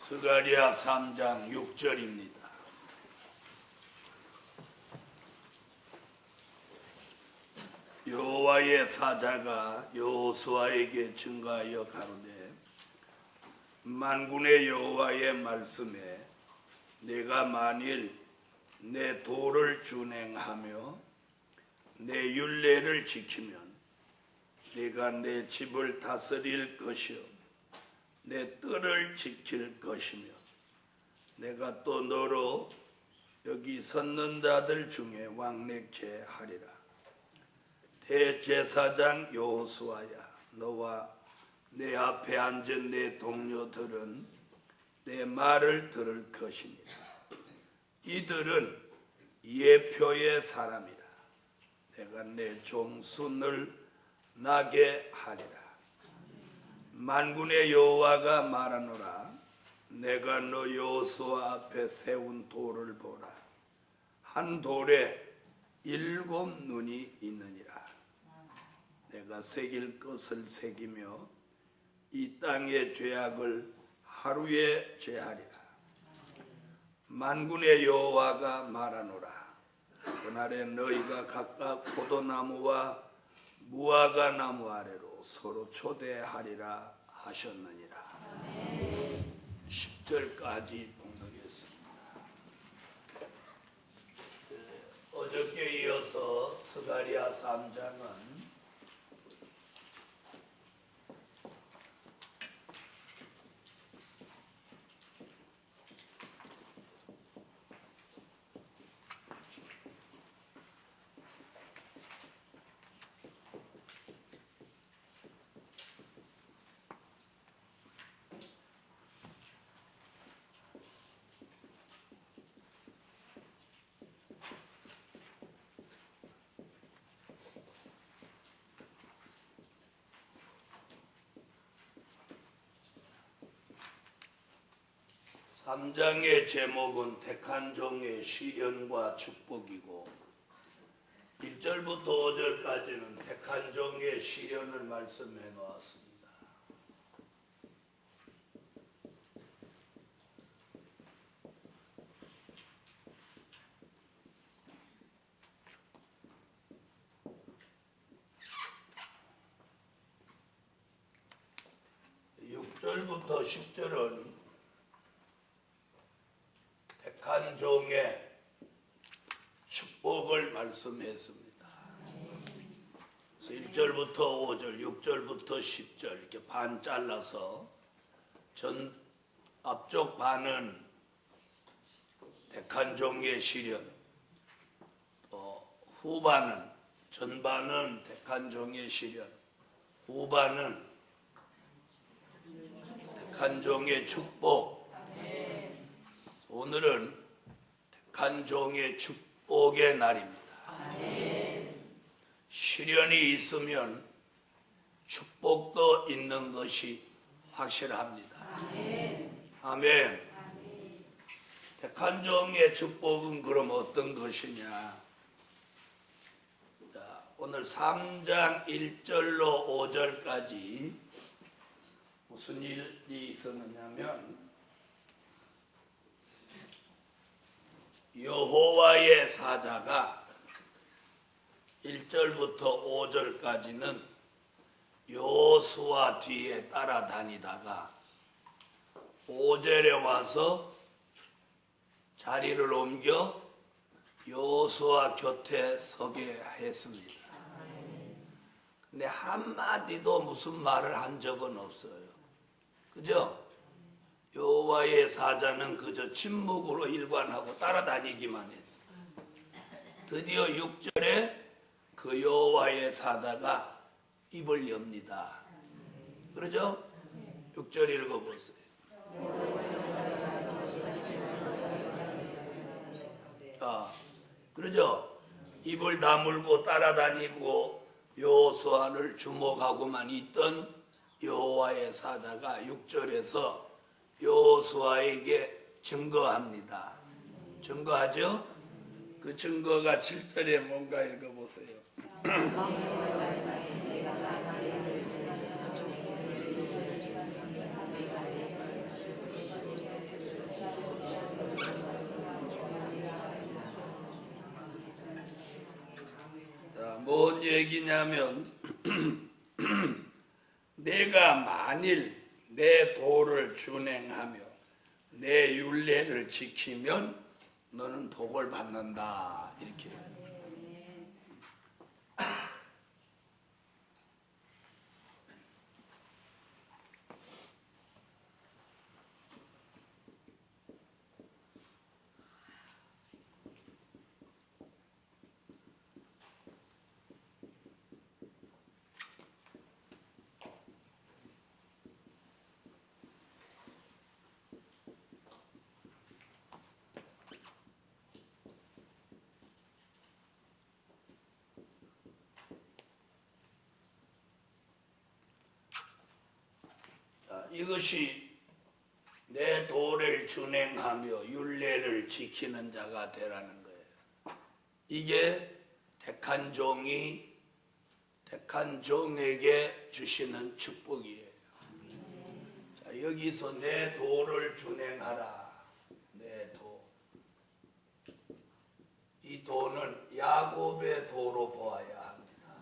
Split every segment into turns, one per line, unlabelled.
스가랴 3장 6절입니다. 여호와의 사자가 여호수아에게 증거하여 가로되 만군의 여호와의 말씀에 내가 만일 내 도를 준행하며 내 율례를 지키면 내가 내 집을 다스릴 것이요 내 뜰을 지킬 것이며 내가 또 너로 여기 섰는 자들 중에 왕래케 하리라. 대제사장 여호수아야, 너와 내 앞에 앉은 내 동료들은 내 말을 들을 것이니라. 이들은 예표의 사람이라. 내가 내 종순을 나게 하리라. 만군의 여호와가 말하노라. 내가 너 여호수아 앞에 세운 돌을 보라. 한 돌에 7 눈이 있느니라. 내가 새길 것을 새기며 이 땅의 죄악을 하루에 제하리라. 만군의 여호와가 말하노라. 그날에 너희가 각각 포도나무와 무화과 나무 아래로 서로 초대하리라 하셨느니라. 10절까지 봉독했습니다. 어저께 이어서 스가랴 3장은 삼장의 제목은 택한 종의 시련과 축복이고 1절부터 5절까지는 택한 종의 시련을 말씀해 놓았습니다. (6절부터 10절은) 택한 종의 축복을 말씀했습니다. 그래서 1절부터 5절, 6절부터 10절 이렇게 반 잘라서 앞쪽 반은 택한 종의 시련, 또 후반은 전반은 택한 종의 시련, 후반은 택한 종의 축복. 오늘은 택한 종의 축복의 날입니다. 시련이 있으면 축복도 있는 것이 확실합니다. 아멘. 택한 종의 축복은 그럼 어떤 것이냐? 자, 오늘 3장 1절로 5절까지 무슨 일이 있었느냐면 여호와의 사자가 1절부터 5절까지는 여호수아 뒤에 따라다니다가 5절에 와서 자리를 옮겨 여호수아 곁에 서게 했습니다. 근데 한마디도 무슨 말을 한 적은 없어요. 그죠? 여호와의 사자는 그저 침묵으로 일관하고 따라다니기만 했어요. 드디어 6절에 그 여호와의 사자가 입을 엽니다. 그러죠? 6절 읽어보세요. 그러죠? 입을 다물고 따라다니고 여호수아를 주목하고만 있던 여호와의 사자가 6절에서 여호수아에게 증거합니다. 증거하죠? 그 증거가 7절에 뭔가 읽어보세요. 얘기냐면 내가 만일 내 도를 준행하며 내 율례를 지키면 너는 복을 받는다 이렇게. 이것이 내 도를 준행하며 율례를 지키는 자가 되라는 거예요. 이게 택한 종에게 주시는 축복이에요. 자, 여기서 내 도를 준행하라. 내 도. 이 도는 야곱의 도로 보아야 합니다.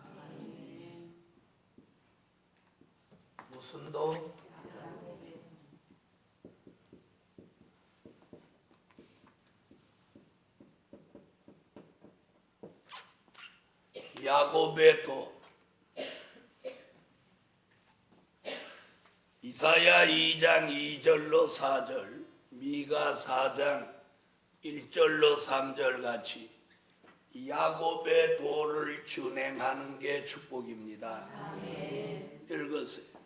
무슨 도? 야곱의 도. 이사야 2장 2절로 4절, 미가 4장 1절로 3절 같이 야곱의 도를 준행하는 게 축복입니다. 읽으세요.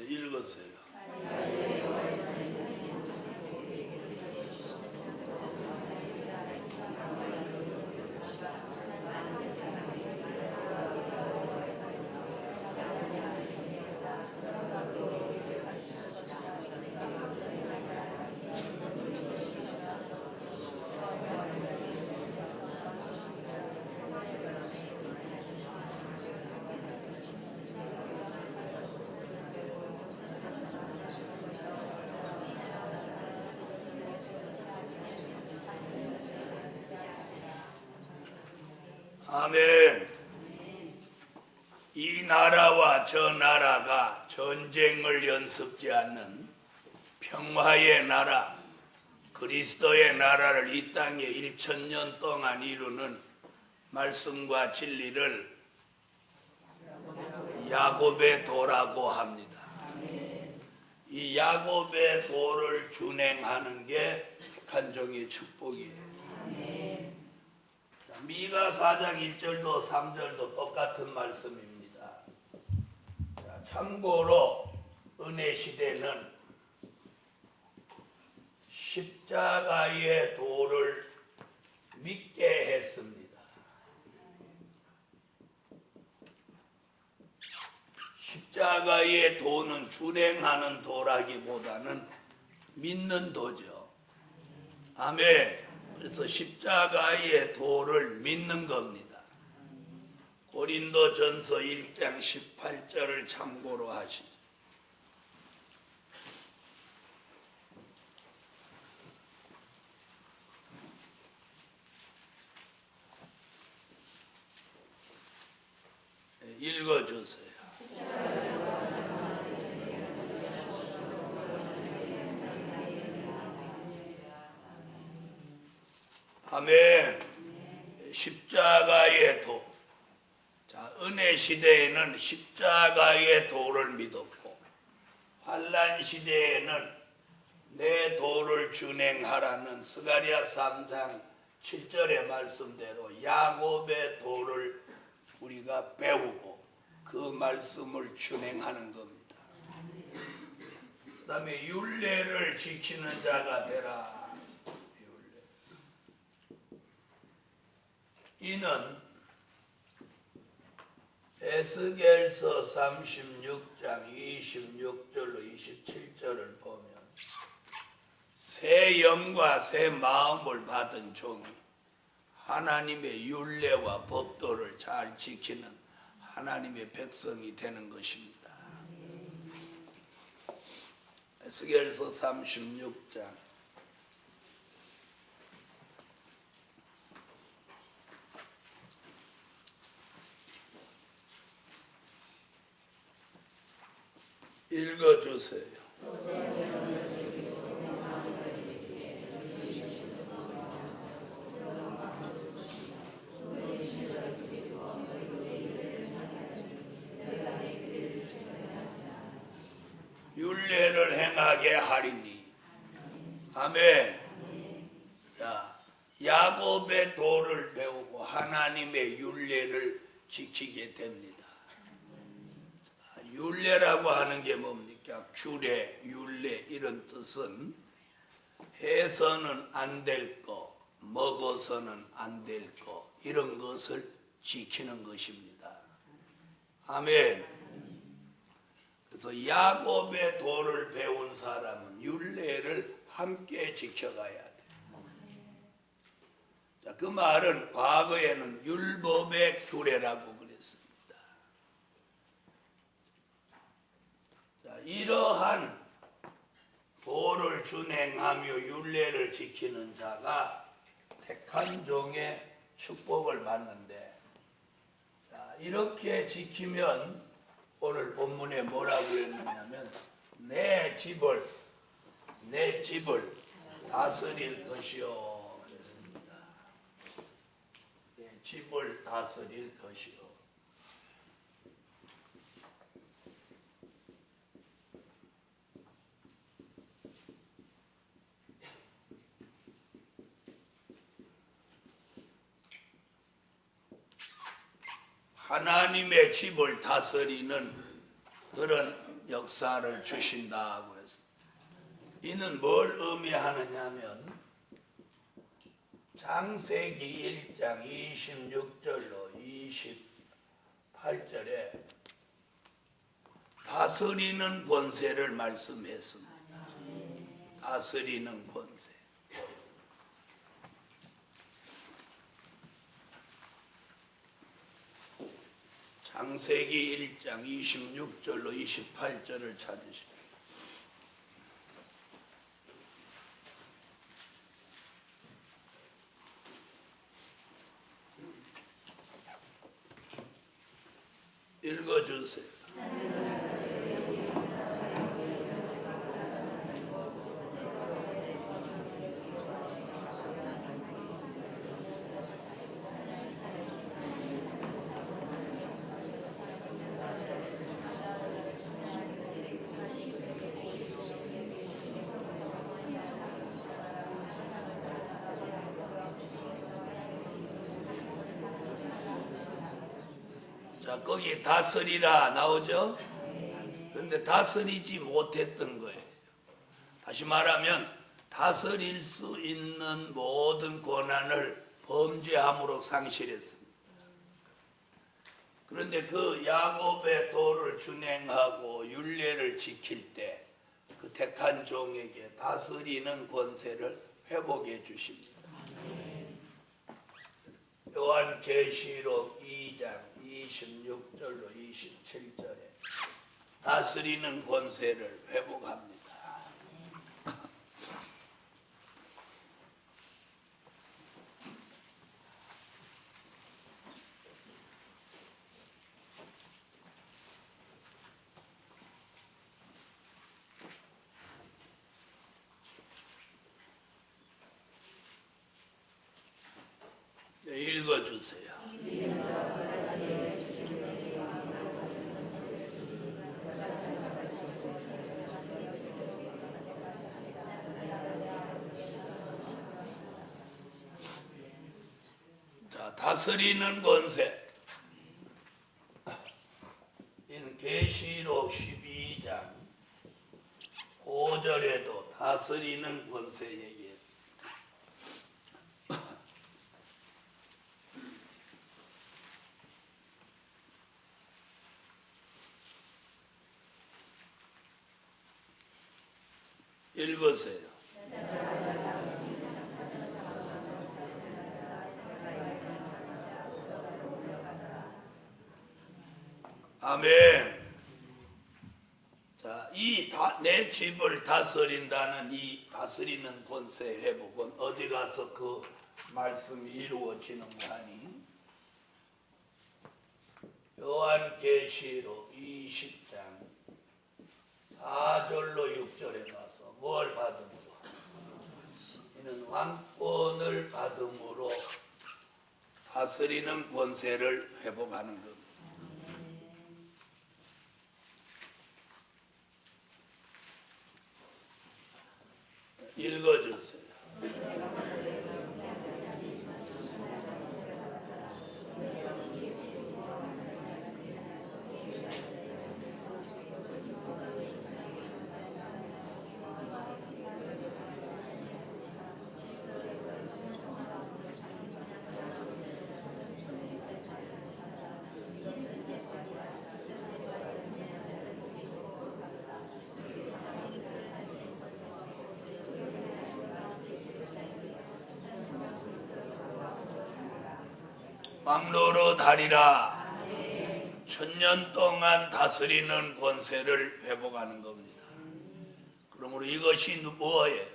읽으세요. 아멘. 이 나라와 저 나라가 전쟁을 연습지 않는 평화의 나라, 그리스도의 나라를 이 땅에 1000년 동안 이루는 말씀과 진리를 야곱의 도라고 합니다. 이 야곱의 도를 준행하는 게 택한 종의 축복이에요. 미가 4장 1절도 3절도 똑같은 말씀입니다. 참고로 은혜 시대는 십자가의 도를 믿게 했습니다. 십자가의 도는 준행하는 도라기보다는 믿는 도죠. 아멘. 그래서 십자가의 도를 믿는 겁니다. 고린도전서 1장 18절을 참고로 하시죠. 읽어주세요. 아멘. 십자가의 도. 자, 은혜 시대에는 십자가의 도를 믿었고, 환난 시대에는 내 도를 준행하라는 스가랴 3장 7절의 말씀대로 야곱의 도를 우리가 배우고 그 말씀을 준행하는 겁니다. 그 다음에 율례를 지키는 자가 되라. 이는 에스겔서 36장 26절로 27절을 보면 새 영과 새 마음을 받은 종이 하나님의 율례와 법도를 잘 지키는 하나님의 백성이 되는 것입니다. 에스겔서 36장 '읽어주세요. 율례를 행하게 하리니. 아멘. 자, 야곱의 도를 배우고 하나님의 율례를 지키게 됩니다. 율례라고 하는 게 뭡니까? 규례, 율례 이런 뜻은 해서는 안 될 거, 먹어서는 안 될 거 이런 것을 지키는 것입니다. 아멘. 그래서 야곱의 도를 배운 사람은 율례를 함께 지켜가야 돼. 자, 그 말은 과거에는 율법의 규례라고 그랬습니다. 자, 이러한 도를 준행하며 율례를 지키는 자가 택한 종의 축복을 받는데, 자, 이렇게 지키면 오늘 본문에 뭐라고 했느냐면 내 집을 다스릴 것이요 그랬습니다. 내 집을 다스릴 것이요. 하나님의 집을 다스리는 그런 역사를 주신다고 했습니다. 이는 뭘 의미하느냐면 창세기 1장 26절로 28절에 다스리는 권세를 말씀했습니다. 다스리는 권세. 창세기 1장 26절로 28절을 찾으시면 읽어주세요. 자, 거기 다스리라 나오죠? 그런데 다스리지 못했던 거예요. 다시 말하면 다스릴 수 있는 모든 권한을 범죄함으로 상실했습니다. 그런데 그 야곱의 도를 준행하고 율례를 지킬 때 그 택한 종에게 다스리는 권세를 회복해 주십니다. 요한계시록 2장 26절로 27절에 다스리는 권세를 회복합니다. 네, 읽어주세요. 자, 다스리는 권세. 이는 계시록 12장 5절에도 다스리는 권세 얘기했습니다. 읽으세요. 아멘. 자, 내 집을 다스린다는 이 다스리는 권세 회복은 어디 가서 그 말씀이 이루어지는가 하니 요한계시록 20장 4절로 6절에 가서 뭘 받음으로? 이는 왕권을 받음으로 다스리는 권세를 회복하는 겁니다. 읽어주세요. 왕노릇 하리라. 1000년 동안 다스리는 권세를 회복하는 겁니다. 그러므로 이것이 뭐예요?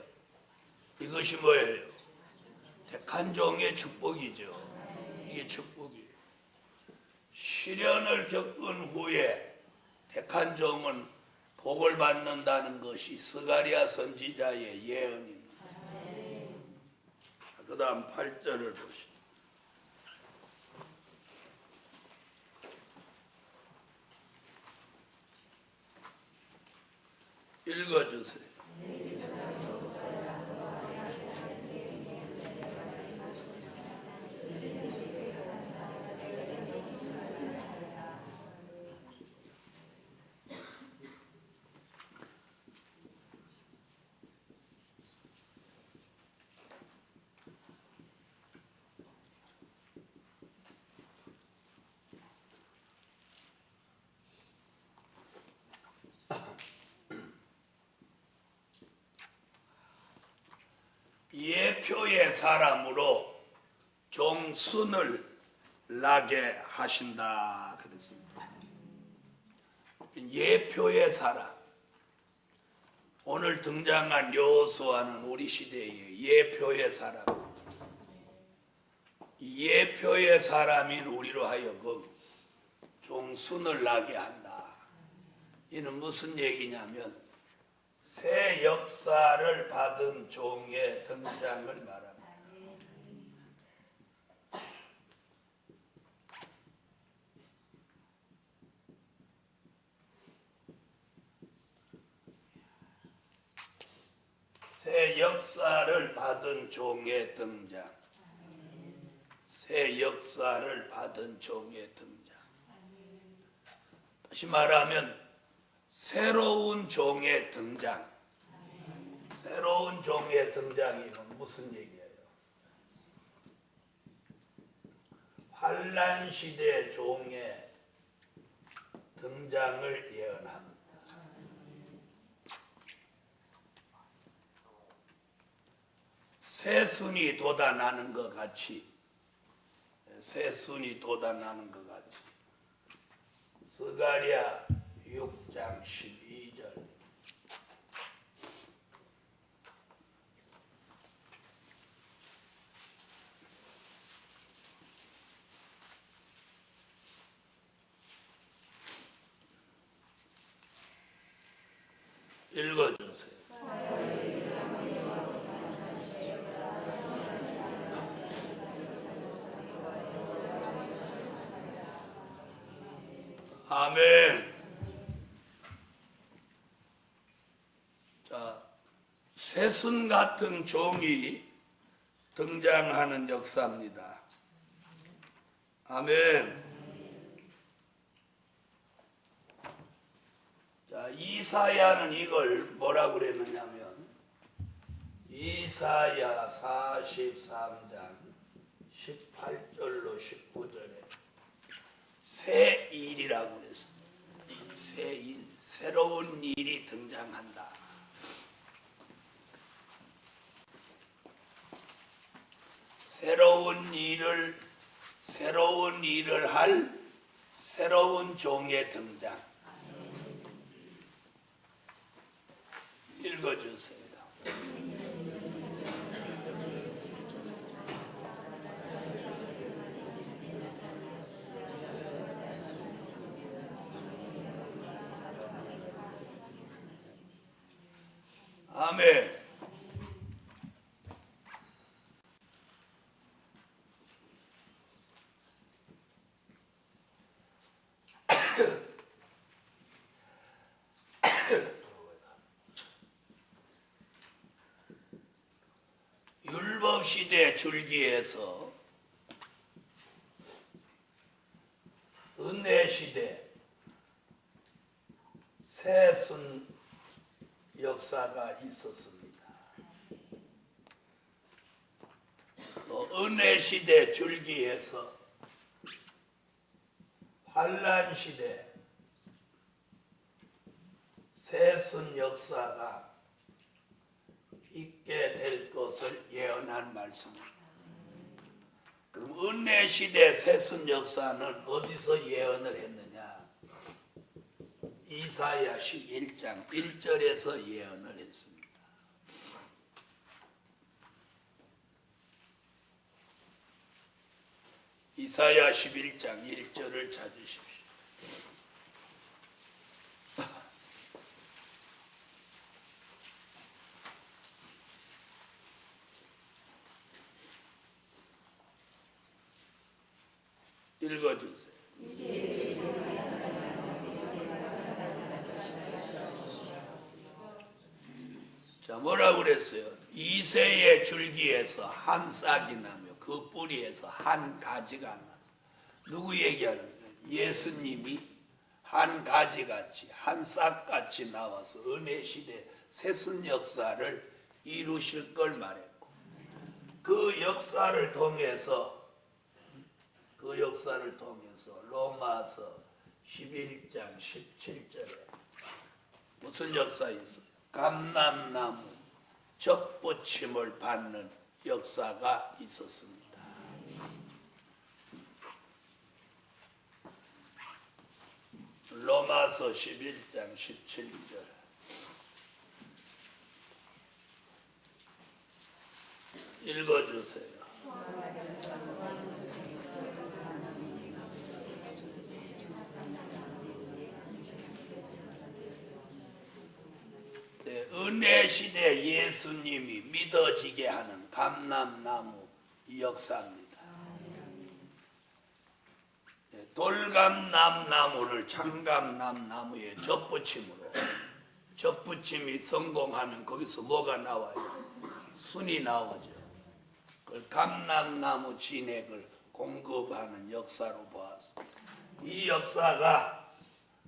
이것이 뭐예요? 택한 종의 축복이죠. 이게 축복이에요. 시련을 겪은 후에 택한 종은 복을 받는다는 것이 스가랴 선지자의 예언입니다. 그 다음 8절을 보시죠. 읽어주세요. 예표의 사람으로 종순을 나게 하신다 그랬습니다. 예표의 사람, 오늘 등장한 여호수아는 우리 시대의 예표의 사람, 예표의 사람인 우리로 하여금 종순을 나게 한다. 이는 무슨 얘기냐면 새 역사를 받은 종의 등장을 말합니다. 새 역사를 받은 종의 등장. 새 역사를 받은 종의 등장. 다시 말하면 새로운 종의 등장. 새로운 종의 등장이면 무슨 얘기예요? 환란 시대 종의 등장을 예언합니다. 새순이 돋아나는 것 같이, 새순이 돋아나는 것 같이. 스가랴 6장 12절. 읽어주세요. 아멘. 자, 새순 같은 종이 등장하는 역사입니다. 아멘. 자, 이사야는 이걸 뭐라고 그랬느냐면 이사야 43장 18절로 19절에 새 일이라고 그랬습니다. 새 일, 새로운 일이 등장한다. 새로운 일을 할 새로운 종의 등장. 읽어주세요. 아멘. 율법시대 줄기에서 은혜시대 새순 역사가 있었습니다. 또 은혜시대 줄기에서 환란시대 새순 역사가 있게 될 것을 예언한 말씀입니다. 그럼 은혜시대 새순 역사는 어디서 예언을 했느냐? 이사야 11장 1절에서 예언을 했습니다. 이사야 11장 1절을 찾으십시오. 읽어주세요. 자, 뭐라고 그랬어요? 이새의 줄기에서 한 싹이 나며 그 뿌리에서 한 가지가 나서. 누구 얘기하는 거예요? 예수님이 한 가지같이 한 싹같이 나와서 은혜시대 새순 역사를 이루실 걸 말했고, 그 역사를 통해서 로마서 11장 17절에 무슨 역사 있어요? 감람나무 접붙임을 받는 역사가 있었습니다. 로마서 11장 17절 읽어주세요. 은혜시대 예수님이 믿어지게 하는 감람나무 역사입니다. 돌감람나무를 참감람나무에 접붙임으로, 접붙임이 성공하면 거기서 뭐가 나와요? 순이 나오죠. 그걸 감람나무 진액을 공급하는 역사로 보았습니다. 이 역사가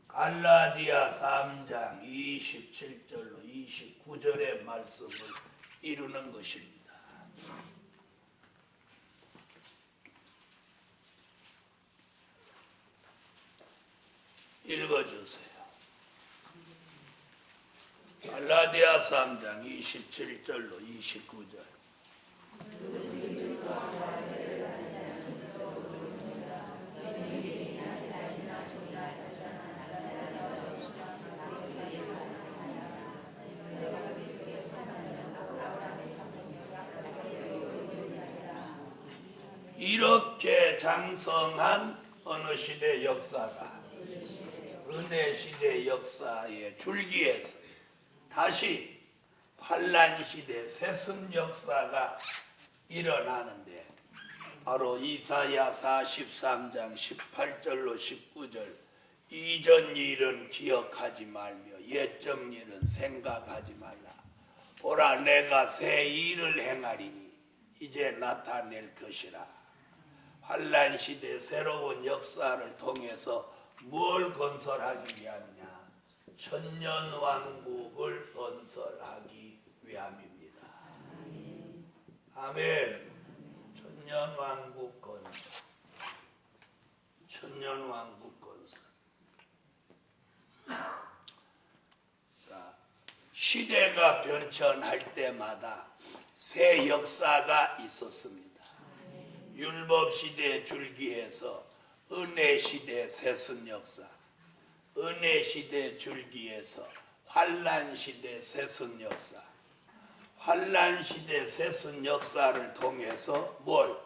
갈라디아 3장 27절로 29절의 말씀을 이루는 것입니다. 읽어주세요. 갈라디아 3장 27절로 29절. 이렇게 장성한 어느 시대 역사가 은혜 시대 역사의 줄기에서 다시 환란 시대 새순 역사가 일어나는데, 바로 이사야 43장 18절로 19절 이전 일은 기억하지 말며 옛적 일은 생각하지 말라. 보라, 내가 새 일을 행하리니 이제 나타낼 것이라. 환란 시대 새로운 역사를 통해서 뭘 건설하기 위하느냐? 천년왕국을 건설하기 위함입니다. 아멘. 천년왕국 건설. 천년왕국 건설. 시대가 변천할 때마다 새 역사가 있었습니다. 율법시대 줄기에서 은혜 시대 새순 역사, 은혜 시대 줄기에서 환란 시대 새순 역사, 환란 시대 새순 역사를 통해서 뭘?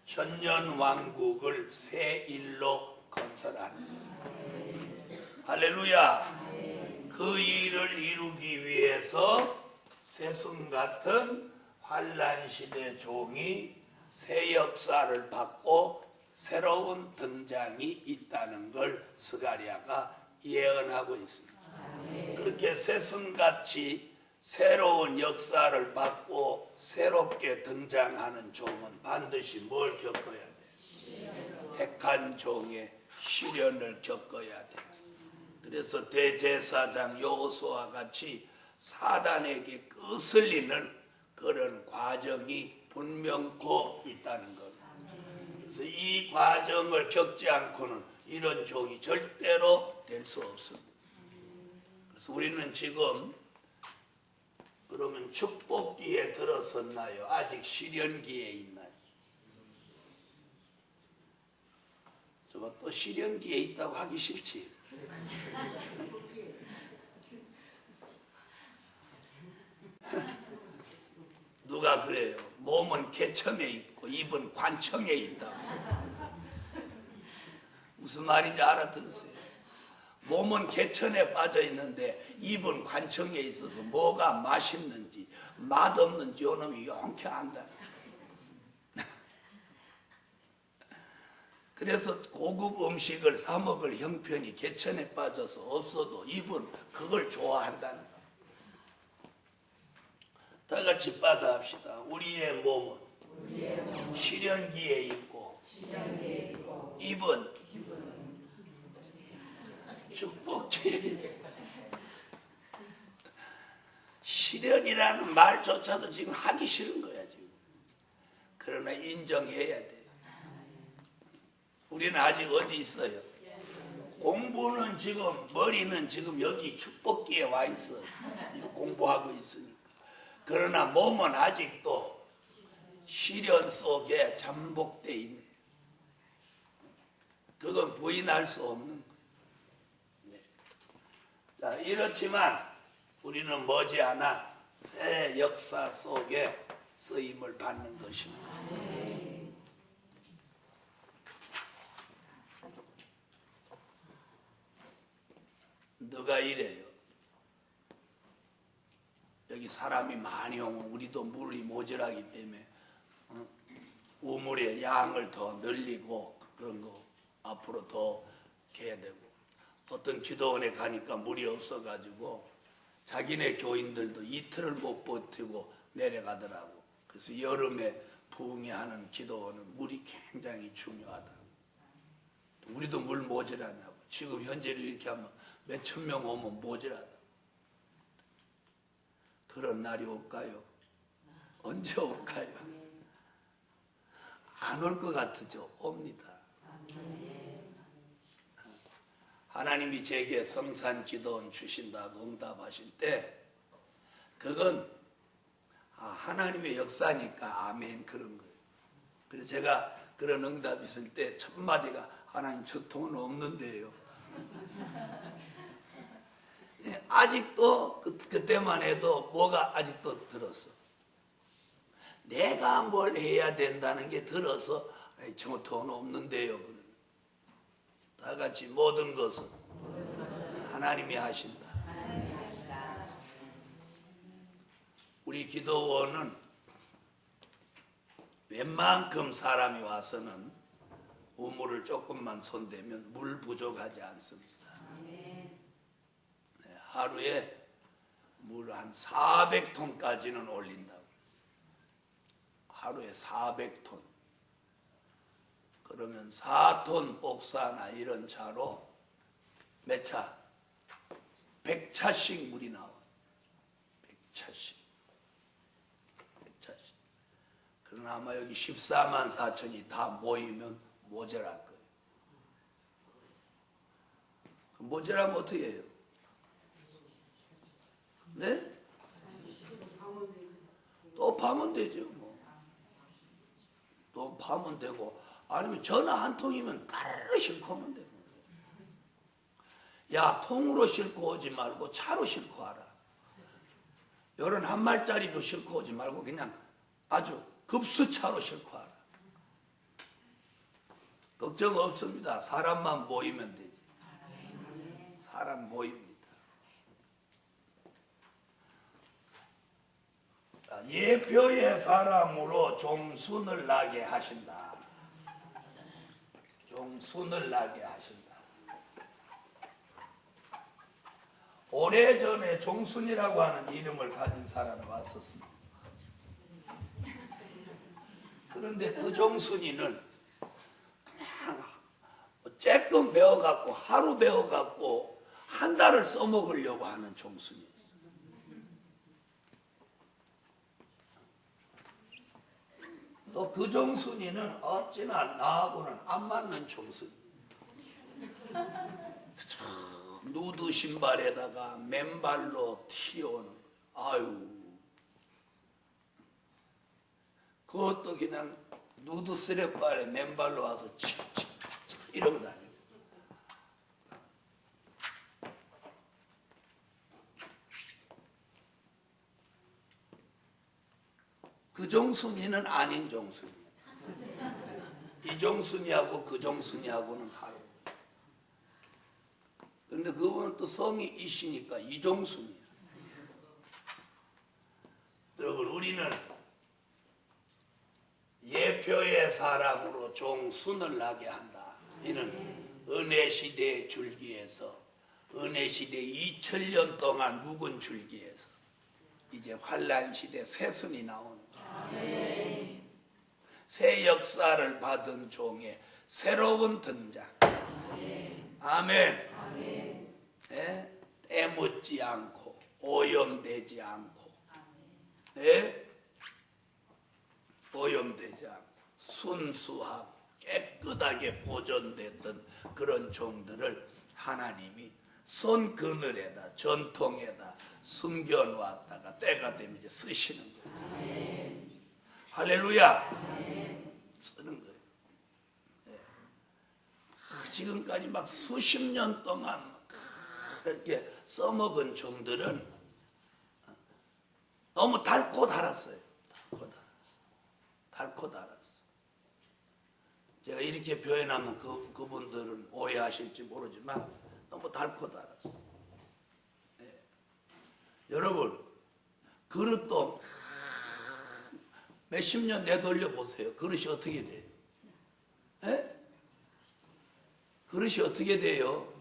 천년 왕국을 새 일로 건설하는 거예요. 할렐루야. 그 일을 이루기 위해서 새순 같은 환란 시대 종이 새 역사를 받고 새로운 등장이 있다는 걸 스가랴가 예언하고 있습니다. 그렇게 새순같이 새로운 역사를 받고 새롭게 등장하는 종은 반드시 뭘 겪어야 돼? 택한 종의 시련을 겪어야 돼. 그래서 대제사장 여호수아와 같이 사단에게 거슬리는 그런 과정이 분명코 있다는 것. 그래서 이 과정을 겪지 않고는 이런 종이 절대로 될 수 없습니다. 그래서 우리는 지금 그러면 축복기에 들어섰나요? 아직 시련기에 있나요? 저거 또 시련기에 있다고 하기 싫지. 누가 그래요? 몸은 개천에 있고 입은 관청에 있다. 무슨 말인지 알아들으세요? 몸은 개천에 빠져 있는데 입은 관청에 있어서 뭐가 맛있는지 맛없는지 요놈이 용케 안다. 그래서 고급 음식을 사 먹을 형편이 개천에 빠져서 없어도 입은 그걸 좋아한다는 거예요. 다 같이 받아합시다. 우리의 몸은 시련기에 있고 입은 축복기에 있어. 시련이라는 말조차도 지금 하기 싫은 거야 지금. 그러나 인정해야 돼. 우리는 아직 어디 있어요? 공부는 지금 머리는 지금 여기 축복기에 와 있어. 이거 공부하고 있으니까. 그러나 몸은 아직도 시련 속에 잠복돼 있네. 그건 부인할 수 없는 거예요. 네. 자, 이렇지만 우리는 머지않아 새 역사 속에 쓰임을 받는 것입니다. 누가 이래요? 여기 사람이 많이 오면 우리도 물이 모자라기 때문에 우물의 양을 더 늘리고 그런 거 앞으로 더 해야 되고, 어떤 기도원에 가니까 물이 없어가지고 자기네 교인들도 이틀을 못 버티고 내려가더라고. 그래서 여름에 부흥회 하는 기도원은 물이 굉장히 중요하다. 우리도 물 모자라냐고. 지금 현재로 이렇게 하면 몇천 명 오면 모자라다. 그런 날이 올까요? 언제 올까요? 안 올 것 같으죠? 옵니다. 하나님이 제게 성산 기도원 주신다고 응답하실 때 그건 하나님의 역사니까 아멘 그런 거예요. 그래서 제가 그런 응답이 있을 때 첫 마디가 하나님 저 돈 없는데요. 아직도 그때만 해도 뭐가 아직도 들었어. 내가 뭘 해야 된다는 게 들어서 저 돈 없는데요. 다 같이 모든 것은 하나님이 하신다. 우리 기도원은 웬만큼 사람이 와서는 우물을 조금만 손대면 물 부족하지 않습니다. 하루에 물 한 400톤까지는 올린다고 했어요. 하루에 400톤. 그러면 4톤 복사나 이런 차로 몇 차? 100차씩 물이 나와요. 100차씩. 100차씩. 그러나 아마 여기 14만 4천이 다 모이면 모자랄 거예요. 모자라면 어떻게 해요? 네? 또 파면 되죠, 뭐. 또 파면 되고, 아니면 전화 한 통이면 까르르 싣고 오면 되고. 야, 통으로 싣고 오지 말고 차로 싣고 와라. 요런 한 말짜리로 싣고 오지 말고 그냥 아주 급수차로 싣고 와라. 걱정 없습니다. 사람만 모이면 되지. 사람 모입니다. 예표의 사람으로 종순을 나게 하신다. 종순을 나게 하신다. 오래전에 종순이라고 하는 이름을 가진 사람이 왔었습니다. 그런데 그 종순이는 그냥 쬐끔 배워갖고 하루 배워갖고 한 달을 써먹으려고 하는 종순이었어요. 또 그 종순이는 어찌나 나하고는 안 맞는 종순이. 누드 신발에다가 맨발로 튀어오는 거예요. 아유, 그것도 그냥 누드 쓰레발에 맨발로 와서 칙칙칙 이러고 다니고. 그 종순이는 아닌 종순이. 이 종순이하고 그 종순이하고는 다르고. 그런데 그분은 또 성이 이시니까 이종순이야. 여러분, 우리는 예표의 사람으로 종순을 나게 한다. 이는 은혜시대의 줄기에서, 은혜시대 2000년 동안 묵은 줄기에서 이제 환란시대 새순이 나오는 거예요. 새 역사를 받은 종의 새로운 등장. 아멘. 네? 때묻지 않고 오염되지 않고, 네? 오염되지 않고 순수하고 깨끗하게 보존됐던 그런 종들을 하나님이 손 그늘에다 전통에다 숨겨놓았다가 때가 되면 이제 쓰시는 거예요. 할렐루야. 쓰는 거예요. 네. 지금까지 막 수십 년 동안 이렇게 써먹은 종들은 너무 달고 달았어요. 달고 달았어. 제가 이렇게 표현하면 그분들은 오해하실지 모르지만 너무 달고 달았어. 네. 여러분, 그릇도 몇십 년 내돌려 보세요. 그릇이 어떻게 돼요? 네? 그릇이 어떻게 돼요?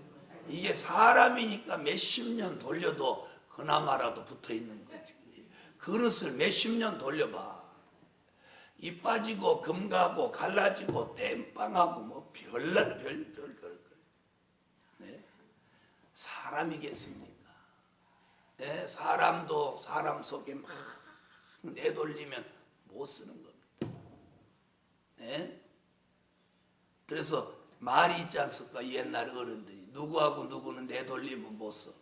이게 사람이니까 몇십 년 돌려도 그나마라도 붙어 있는 거지. 그릇을 몇십 년 돌려봐. 이 빠지고 금 가고 갈라지고 땜빵하고 뭐 별걸 거예요. 네? 사람이겠습니까? 네? 사람도 사람 속에 막 내돌리면 못 쓰는 겁니다. 네? 그래서 말이 있지 않습니까? 옛날 어른들이 누구하고 누구는 내돌리면 못 써.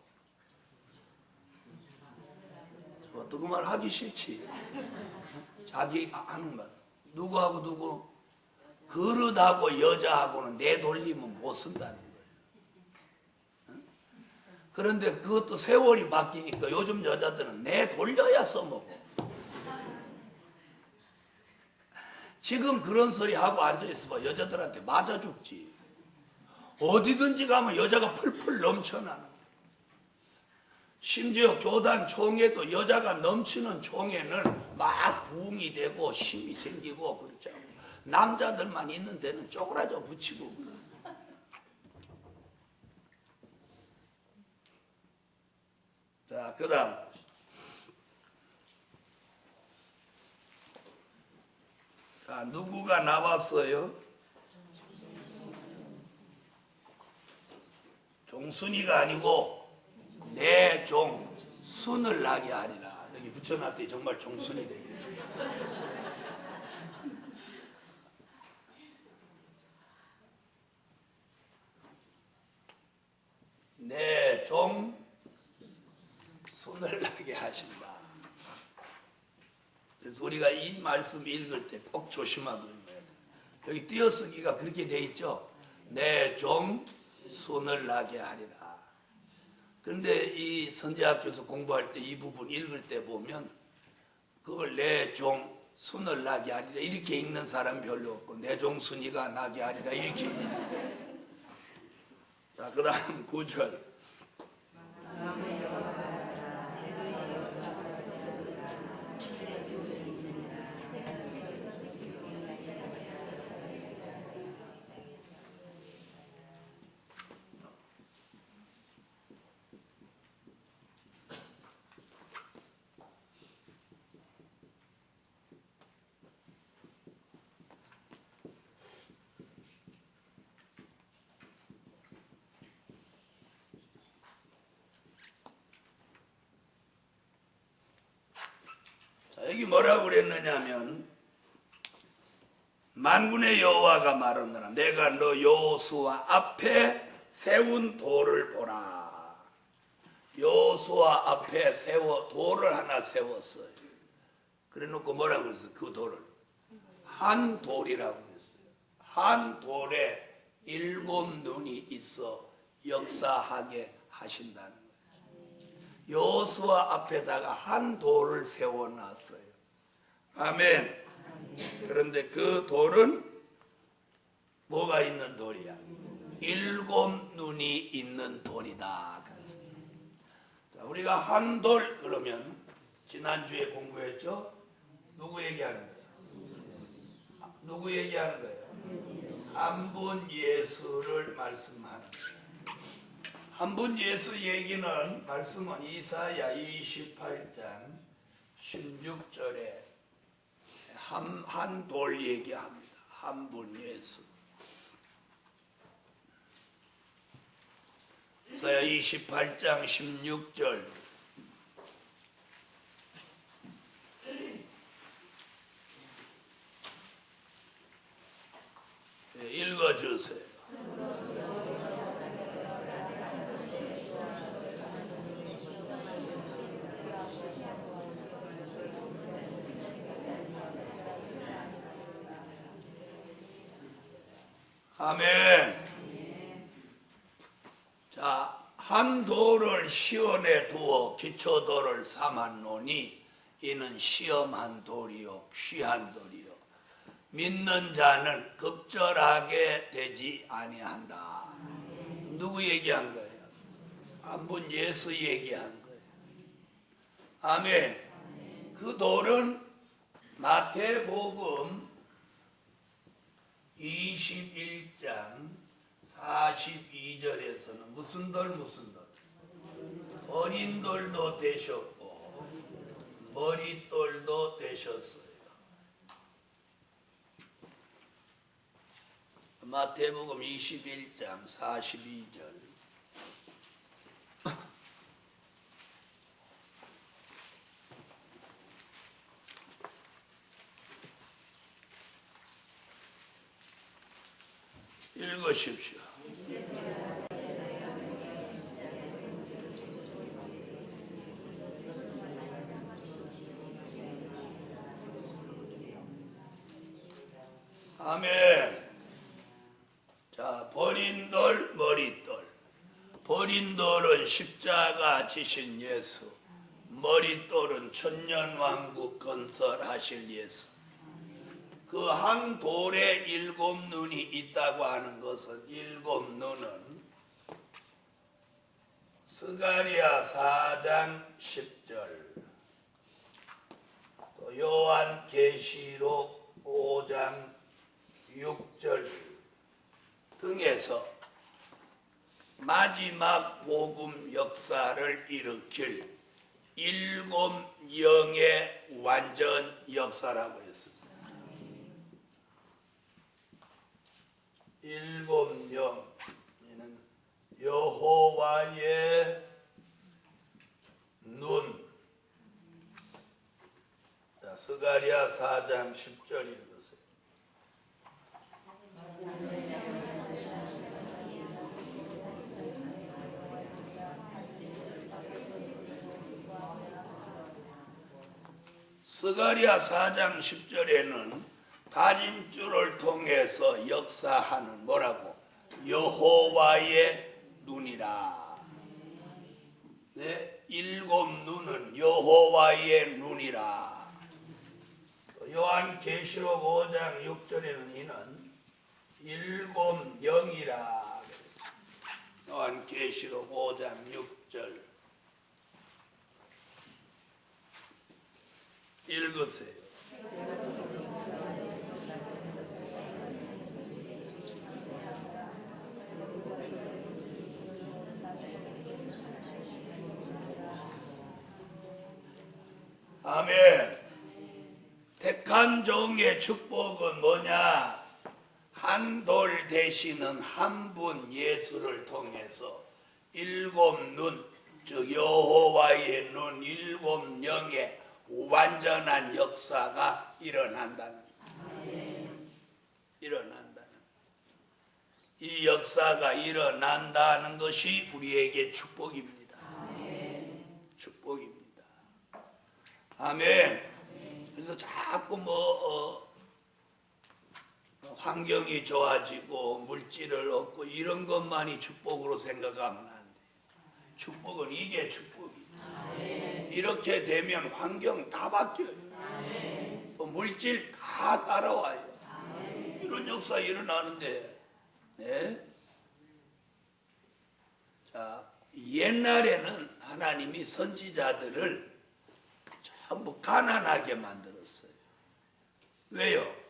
저것도 그 말 하기 싫지. 자기 하는 말. 누구하고 누구, 그릇하고 여자하고는 내돌리면 못 쓴다는 거예요. 그런데 그것도 세월이 바뀌니까 요즘 여자들은 내돌려야 써먹어. 지금 그런 소리 하고 앉아있어봐. 여자들한테 맞아 죽지. 어디든지 가면 여자가 풀풀 넘쳐나는 거예요. 심지어 교단 총회도 여자가 넘치는 총회는 막 부흥이 되고 힘이 생기고 그렇죠. 남자들만 있는 데는 쪼그라져 붙이고 그래. 자, 그 다음 자, 누구가 나왔어요? 종순이가 아니고 내 종 순을 나게 하리라. 여기 붙여놨더니 정말 종순이 되게. 내 종 순을 나게 하신다. 그래서 우리가 이 말씀 읽을 때 꼭 조심하고 있어야 돼. 여기 띄어쓰기가 그렇게 돼 있죠. 내 종 손을 나게 하리라. 그런데 이 선제학교에서 공부할 때 이 부분 읽을 때 보면 그걸 내 종 손을 나게 하리라 이렇게 읽는 사람 별로 없고 내 종 순이가 나게 하리라 이렇게. 자, 그 다음 9절. 여기 뭐라고 그랬느냐면 만군의 여호와가 말하느라 내가 너 여호수아 앞에 세운 돌을 보라. 여호수아 앞에 돌을 하나 세웠어요. 그래놓고 뭐라고 그랬어요? 그 돌을 한 돌이라고 했어요. 한 돌에 7 눈이 있어 역사하게 하신다는 거예요. 여호수아 앞에다가 한 돌을 세워놨어요. 아멘. 그런데 그 돌은 뭐가 있는 돌이야? 7 눈이 있는 돌이다. 그랬어요. 자, 우리가 한 돌 그러면 지난주에 공부했죠? 누구 얘기하는 거예요? 누구 얘기하는 거예요? 한 분 예수를 말씀하는 거예요. 한 분 예수 얘기는 말씀은 이사야 28장 16절에 한 돌 얘기합니다. 한 분 예수. 이사야 28장 16절 읽어주세요. 아멘. 자, 한 돌을 시원에 두어 기초돌을 삼았노니 이는 시험한 돌이요 귀한 돌이요 믿는 자는 급절하게 되지 아니한다. 누구 얘기한 거예요? 한 분 예수 얘기한 거예요. 아멘. 그 돌은 마태복음 21장 42절에서는 무슨 돌? 어린 돌도 되셨고 머릿돌도 되셨어요. 마태복음 21장 42절. 읽으십시오. 아멘. 자, 버린 돌, 머릿돌. 버린 돌은 십자가 지신 예수. 머릿돌은 천년왕국 건설하실 예수. 그 한 돌에 7 눈이 있다고 하는 것은 7 눈은 스가랴 4장 10절 또 요한계시록 5장 6절 등에서 마지막 복음 역사를 일으킬 7 영의 완전 역사라고 했습니다. 7 영은 여호와의 눈. 자, 스가랴 4장 10절 읽으세요. 스가랴 4장 10절에는 다짐줄을 통해서 역사하는 뭐라고? 여호와의 눈이라. 네, 일곱 눈은 여호와의 눈이라. 요한계시록 5장 6절에는 이는 일곱 영이라. 요한계시록 5장 6절 읽으세요. 아멘. 택한 종의 축복은 뭐냐? 한 돌 되시는 한 분 예수를 통해서 일곱 눈, 즉 여호와의 눈, 일곱 영의 완전한 역사가 일어난다는 이 역사가 일어난다는 것이 우리에게 축복입니다. 축복입니다. 아멘. 그래서 자꾸 환경이 좋아지고 물질을 얻고 이런 것만이 축복으로 생각하면 안 돼. 축복은 이게 축복이에요. 이렇게 되면 환경 다 바뀌어요. 또 물질 다 따라와요. 이런 역사 일어나는데, 네? 자, 옛날에는 하나님이 선지자들을 전부 가난하게 만들었어요. 왜요?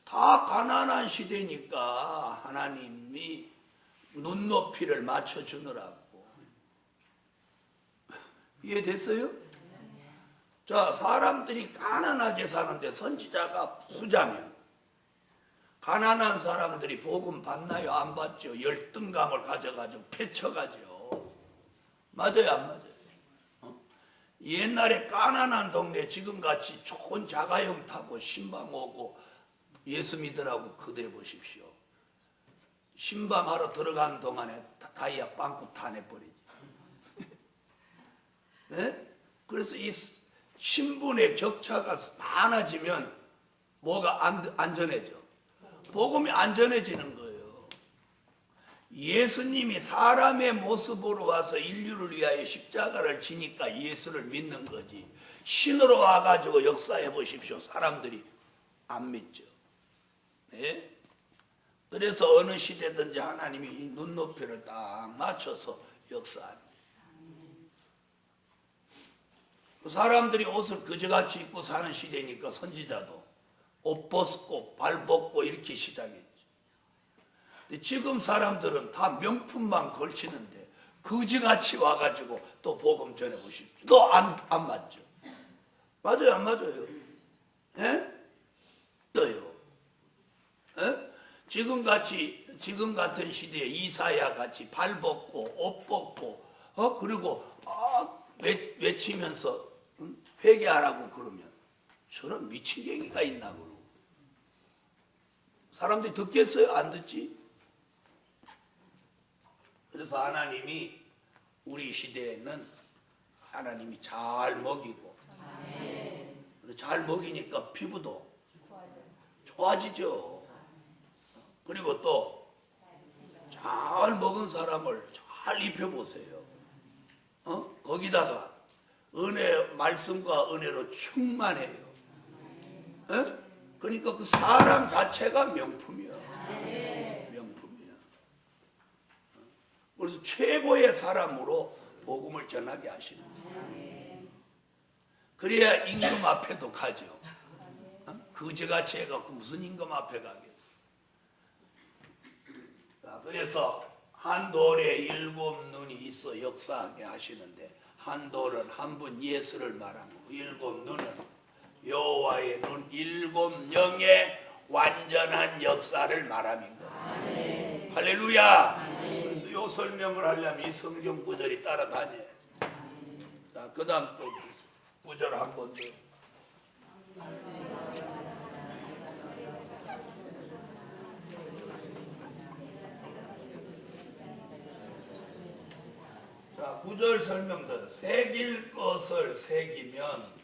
다 가난한 시대니까 하나님이 눈높이를 맞춰주느라고. 이해됐어요? 자, 사람들이 가난하게 사는데 선지자가 부자면 가난한 사람들이 복음 받나요? 안 받죠? 열등감을 가져가지고 패쳐가죠. 맞아요? 안 맞아요? 옛날에 가난한 동네 지금같이 좋은 자가용 타고 신방 오고 예수 믿으라고 그대 보십시오. 신방하러 들어간 동안에 다이아 빵꾸 다 내버리지. 네? 그래서 이 신분의 격차가 많아지면 뭐가 안전해져? 복음이 안전해지는 거예요. 예수님이 사람의 모습으로 와서 인류를 위하여 십자가를 지니까 예수를 믿는 거지. 신으로 와가지고 역사해 보십시오. 사람들이 안 믿죠. 네? 그래서 어느 시대든지 하나님이 이 눈높이를 딱 맞춰서 역사하는 거예요. 사람들이 옷을 그지같이 입고 사는 시대니까 선지자도 옷 벗고 발 벗고 이렇게 시작했죠. 근데 지금 사람들은 다 명품만 걸치는데 그지같이 와가지고 또 복음 전해보십시오. 또 안 맞죠? 맞아요? 안 맞아요? 예? 또요. 예? 지금 같은 시대에 이사야 같이 발 벗고 옷 벗고 그리고 외치면서 회개하라고 그러면 저런 미친개기가 있나 그러고 사람들이 듣겠어요? 안 듣지? 그래서 하나님이 우리 시대에는 하나님이 잘 먹이고 잘 먹이니까 피부도 좋아지죠. 그리고 또 잘 먹은 사람을 잘 입혀보세요. 거기다가 말씀과 은혜로 충만해요. 그러니까 그 사람 자체가 명품이야. 명품이야. 그래서 최고의 사람으로 복음을 전하게 하시는 거예요. 그래야 임금 앞에도 가죠. 그지같이 해갖고 무슨 임금 앞에 가겠어. 그래서 한 돌에 일곱 눈이 있어 역사하게 하시는데 한 돌은 한 분 예수를 말하고 일곱 눈은 여호와의 눈 일곱 영의 완전한 역사를 말하는 거예요. 할렐루야. 그래서 요 설명을 하려면 이 성경 구절이 따라다녀. 자, 그 다음 또 구절 한 번 더. 자, 구절 설명도 새길 것을 새기면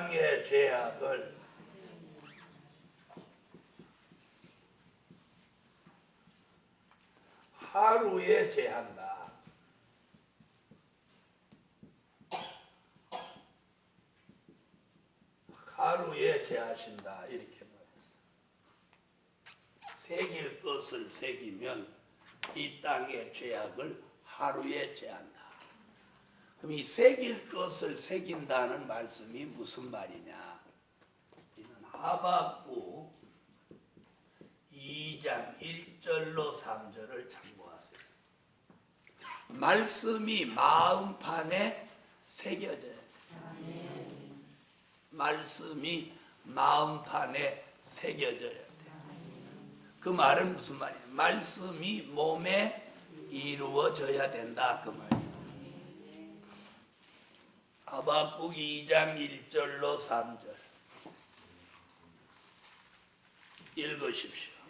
땅의 죄악을 하루에 제한다. 하루에 제하신다. 이렇게 말했어요. 새길 것을 새기면 이 땅의 죄악을 하루에 제한다. 그럼 이 새길 것을 새긴다는 말씀이 무슨 말이냐? 이는 하박국 2장 1절로 3절을 참고하세요. 말씀이 마음판에 새겨져야 돼요. 말씀이 마음판에 새겨져야 돼요. 그 말은 무슨 말이에요? 말씀이 몸에 이루어져야 된다. 그 말이에요. 하박국 2장 1절로 3절 읽으십시오.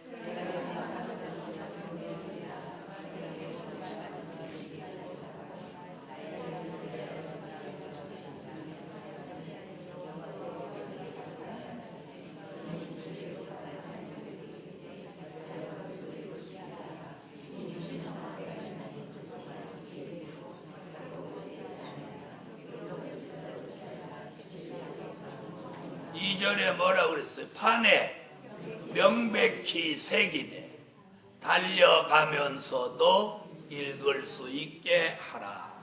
이 절에 뭐라고 그랬어요? 판에 명백히 새기되 달려가면서도 읽을 수 있게 하라.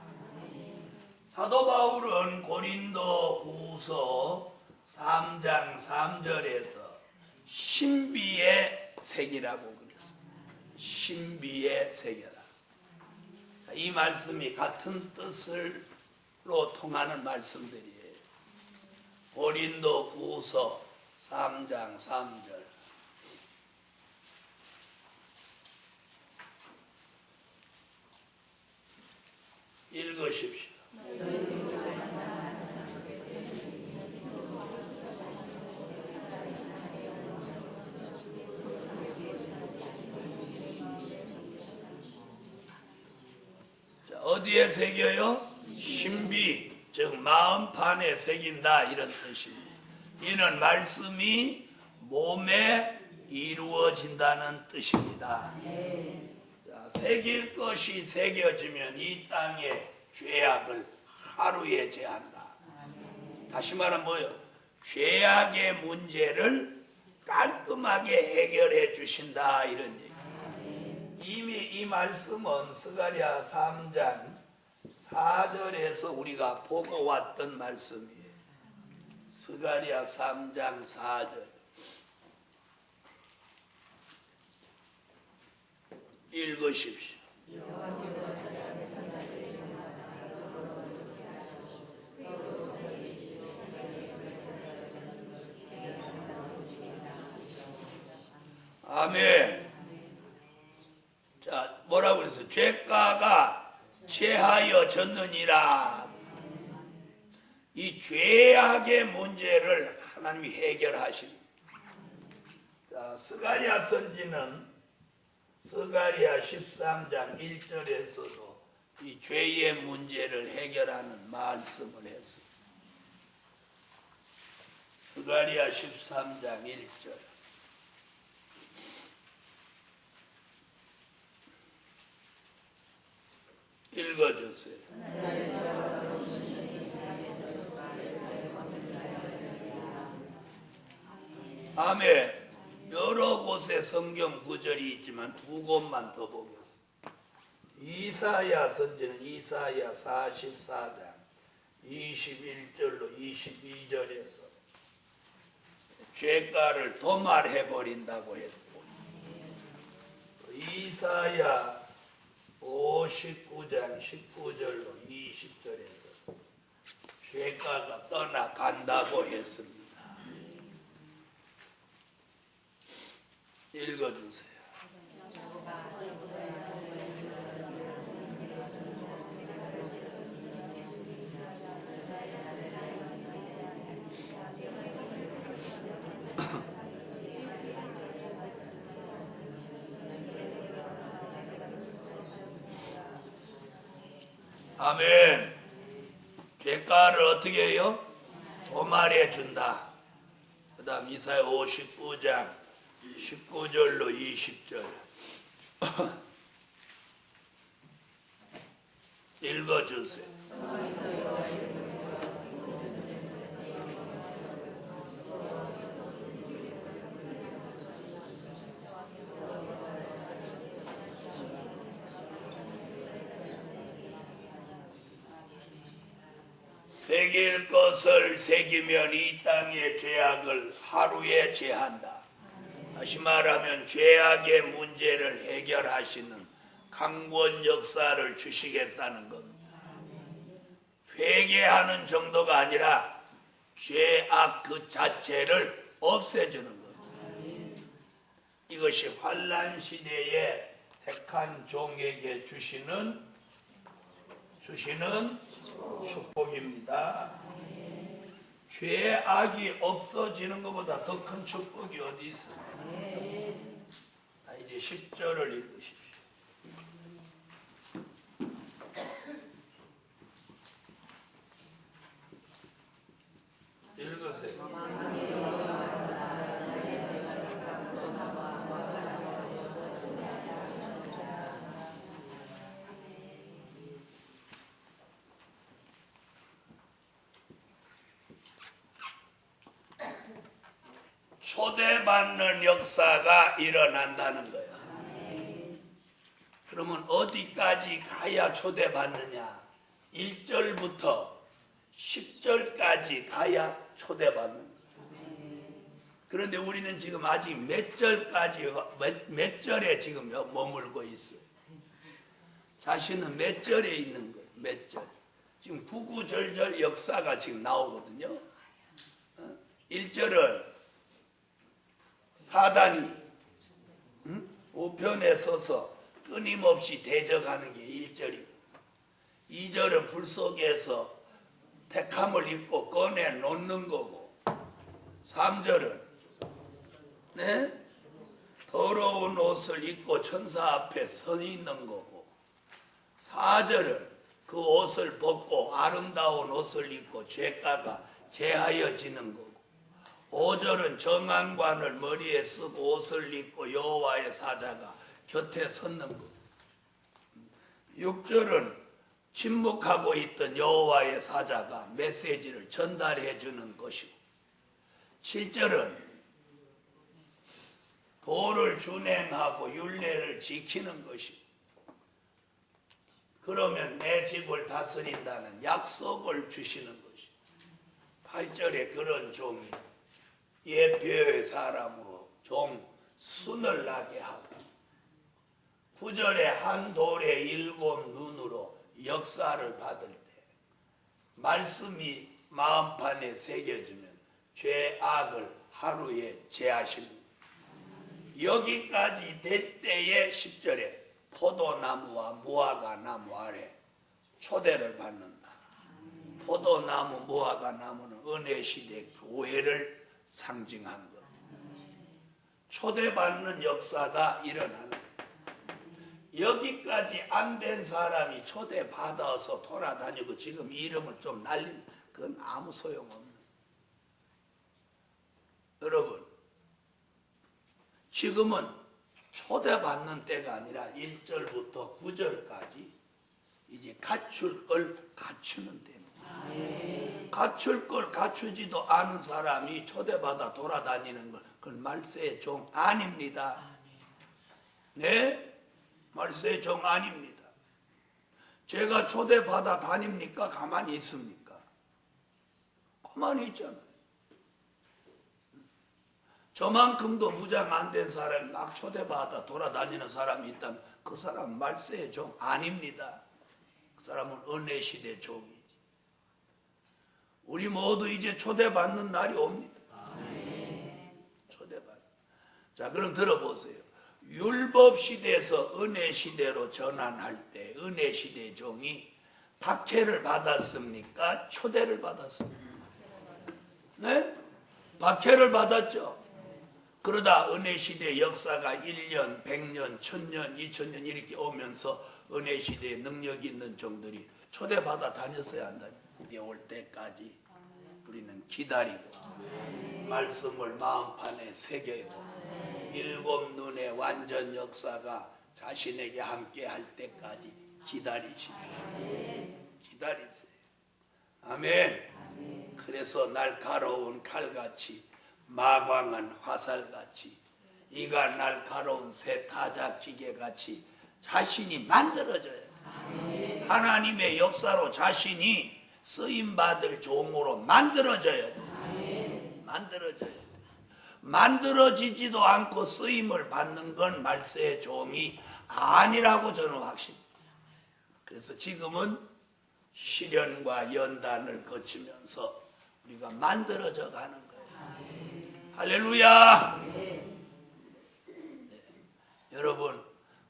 사도 바울은 고린도 후서 3장 3절에서 신비의 새기라고 그랬습니다. 신비의 새겨라. 이 말씀이 같은 뜻으로 통하는 말씀들이에요. 고린도 후서 3장 3절 읽으십시오. 자, 어디에 새겨요? 신비, 즉 마음판에 새긴다, 이런 뜻입니다. 이는 말씀이 몸에 이루어진다는 뜻입니다. 자, 새길 것이 새겨지면 이 땅의 죄악을 하루에 제한다. 다시 말하면 뭐예요? 죄악의 문제를 깔끔하게 해결해 주신다, 이런 얘기. 이미 이 말씀은 스가랴 3장 4절에서 우리가 보고 왔던 말씀이에요. 스가랴 3장 4절 읽으십시오. 아멘. 자, 뭐라고 그랬어요? 죄가가 체하여 졌느니라. 이 죄악의 문제를 하나님이 해결하십니다. 자, 스가랴 선지는 스가랴 13장 1절에서도 이 죄의 문제를 해결하는 말씀을 했습니다. 스가랴 13장 1절 읽어주세요. 아멘. 여러 곳에 성경 구절이 있지만 두 곳만 더 보겠습니다. 이사야 선지는 이사야 44장 21절로 22절에서 죄가를 도말해버린다고 했고, 이사야 59장 19절로 20절에서 죄가가 떠나간다고 했습니다. 읽어주세요. 아멘. 죄가를 어떻게 해요? 도말해 준다. 그 다음 이사야 59장 19절로 20절 읽어주세요. 새길 것을 새기면 이 땅의 죄악을 하루에 제한다. 다시 말하면 죄악의 문제를 해결하시는 강권 역사를 주시겠다는 겁니다. 회개하는 정도가 아니라 죄악 그 자체를 없애주는 겁니다. 이것이 환난 시대에 택한 종에게 주시는 축복입니다. 죄악이 없어지는 것보다 더 큰 축복이 어디 있습니까? 이제 10절을 읽으십시오. 읽으세요. 초대받는 역사가 일어난다는 거야. 그러면 어디까지 가야 초대받느냐? 1절부터 10절까지 가야 초대받는 거야. 그런데 우리는 지금 아직 몇 절에 지금 머물고 있어요. 자신은 몇 절에 있는 거예요. 몇 절. 지금 구구절절 역사가 지금 나오거든요. 1절은 사단이 우편에 서서 끊임없이 대적하는 게 1절이고 2절은 불 속에서 택함을 입고 꺼내 놓는 거고 3절은 더러운 옷을 입고 천사 앞에 서 있는 거고 4절은 그 옷을 벗고 아름다운 옷을 입고 죄가가 제하여지는 거고 5절은 정한관을 머리에 쓰고 옷을 입고 여호와의 사자가 곁에 섰는 것. 6절은 침묵하고 있던 여호와의 사자가 메시지를 전달해 주는 것이고 7절은 도를 준행하고 율례를 지키는 것이고 그러면 내 집을 다스린다는 약속을 주시는 것이고 8절에 그런 종이 예표의 사람으로 좀 순을 나게 하고 9절에 한 돌의 7 눈으로 역사를 받을 때 말씀이 마음판에 새겨지면 죄악을 하루에 제하시는 여기까지 될 때의 10절에 포도나무와 무화과 나무 아래 초대를 받는다. 포도나무 무화과 나무는 은혜시대 교회를 상징한 것. 초대받는 역사가 일어나는 것. 여기까지 안 된 사람이 초대받아서 돌아다니고 지금 이름을 좀 날린 그건 아무 소용없는. 여러분 지금은 초대받는 때가 아니라 1절부터 9절까지 이제 갖출 걸 갖추는 때입니다. 갖출 걸 갖추지도 않은 사람이 초대받아 돌아다니는 건 그건 말세의 종 아닙니다. 네? 말세의 종 아닙니다. 제가 초대받아 다닙니까? 가만히 있습니까? 가만히 있잖아요. 저만큼도 무장 안 된 사람이 막 초대받아 돌아다니는 사람이 있다면 그 사람은 말세의 종 아닙니다. 그 사람은 은혜시대 종이지. 우리 모두 이제 초대받는 날이 옵니다. 초대받는. 자, 그럼 들어보세요. 율법시대에서 은혜시대로 전환할 때 은혜시대 종이 박해를 받았습니까? 초대를 받았습니까? 네? 박해를 받았죠. 그러다 은혜시대 역사가 1년, 100년, 1000년, 2000년 이렇게 오면서 은혜시대에 능력 있는 종들이 초대받아 다녔어야 한다. 이게 올 때까지 우리는 기다리고 말씀을 마음판에 새기고 일곱 눈의 완전 역사가 자신에게 함께 할 때까지 기다리십시오. 기다리세요. 아멘. 그래서 날카로운 칼같이 마광한 화살같이 이가 날카로운 새 타작기계같이 자신이 만들어져야 돼. 하나님의 역사로 자신이 쓰임받을 종으로 만들어져야 돼. 만들어져야 돼. 만들어지지도 않고 쓰임을 받는 건 말세의 종이 아니라고 저는 확신합니다. 그래서 지금은 시련과 연단을 거치면서 우리가 만들어져 가는 거예요. 할렐루야. 네. 여러분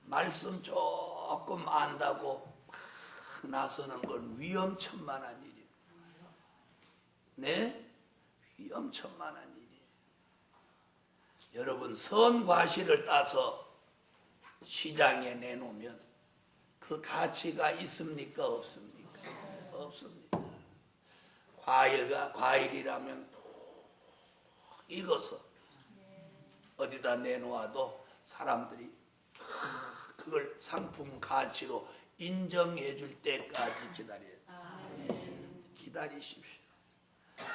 말씀 조금 안다고 나서는 건 위험천만한 일입니다. 네? 위험천만한 일이에요. 여러분 선과실을 따서 시장에 내놓으면 그 가치가 있습니까? 없습니까? 없습니다. 과일이라면 푹 익어서 어디다 내놓아도 사람들이 그걸 상품 가치로 인정해 줄 때까지 기다려야 돼요. 기다리십시오.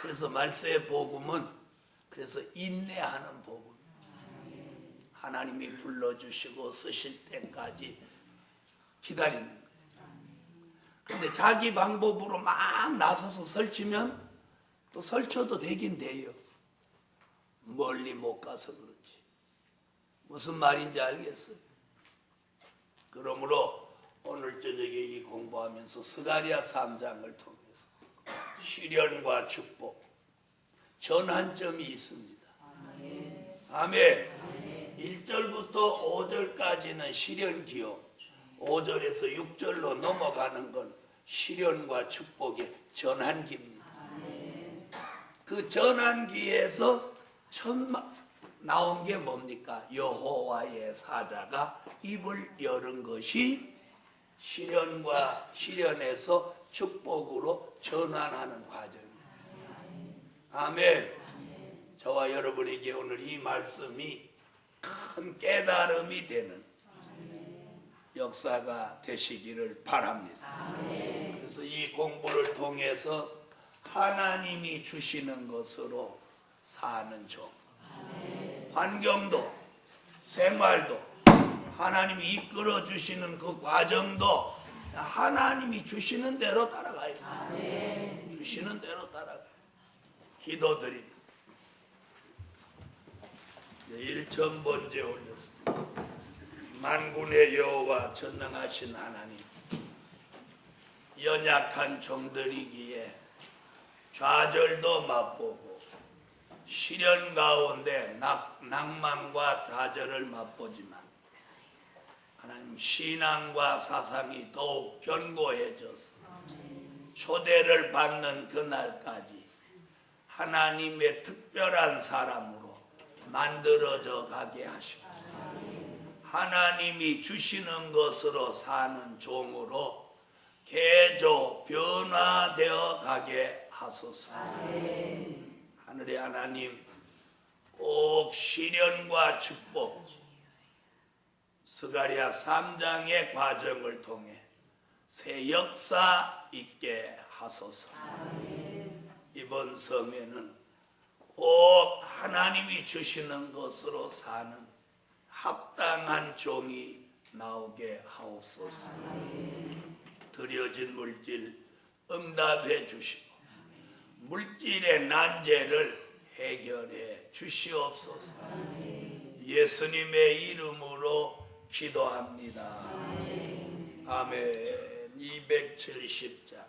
그래서 말세의 복음은 그래서 인내하는 복음. 하나님이 불러주시고 쓰실 때까지 기다리는 거예요. 근데 자기 방법으로 막 나서서 설치면 또 설쳐도 되긴 돼요. 멀리 못 가서 그렇지. 무슨 말인지 알겠어요? 그러므로 오늘 저녁에 이 공부하면서 스가랴 3장을 통해서 시련과 축복 전환점이 있습니다. 아멘. 1절부터 5절까지는 시련 기호, 5절에서 6절로 넘어가는 건 시련과 축복의 전환기입니다. 그 전환기에서 나온 게 뭡니까? 여호와의 사자가 입을 여는 것이 시련에서 축복으로 전환하는 과정입니다. 아멘. 저와 여러분에게 오늘 이 말씀이 큰 깨달음이 되는 역사가 되시기를 바랍니다. 그래서 이 공부를 통해서 하나님이 주시는 것으로 사는 종, 환경도 생활도 하나님이 이끌어 주시는 그 과정도 하나님이 주시는 대로 따라가야 돼요. 주시는 대로 따라가요. 기도드립니다. 1,000번째 올렸습니다. 만군의 여호와 전능하신 하나님, 연약한 종들이기에 좌절도 맛보고 시련 가운데 낭만과 좌절을 맛보지만 하나님 신앙과 사상이 더욱 견고해져서 초대를 받는 그날까지 하나님의 특별한 사람으로 만들어져 가게 하시고 하나님이 주시는 것으로 사는 종으로 개조 변화되어 가게 하소서. 하늘의 하나님, 꼭 시련과 축복 스가랴 3장의 과정을 통해 새 역사 있게 하소서. 이번 성회는 꼭 하나님이 주시는 것으로 사는 합당한 종이 나오게 하옵소서. 드려진 물질 응답해 주시고 물질의 난제를 해결해 주시옵소서. 예수님의 이름으로 기도합니다. 아멘. 270장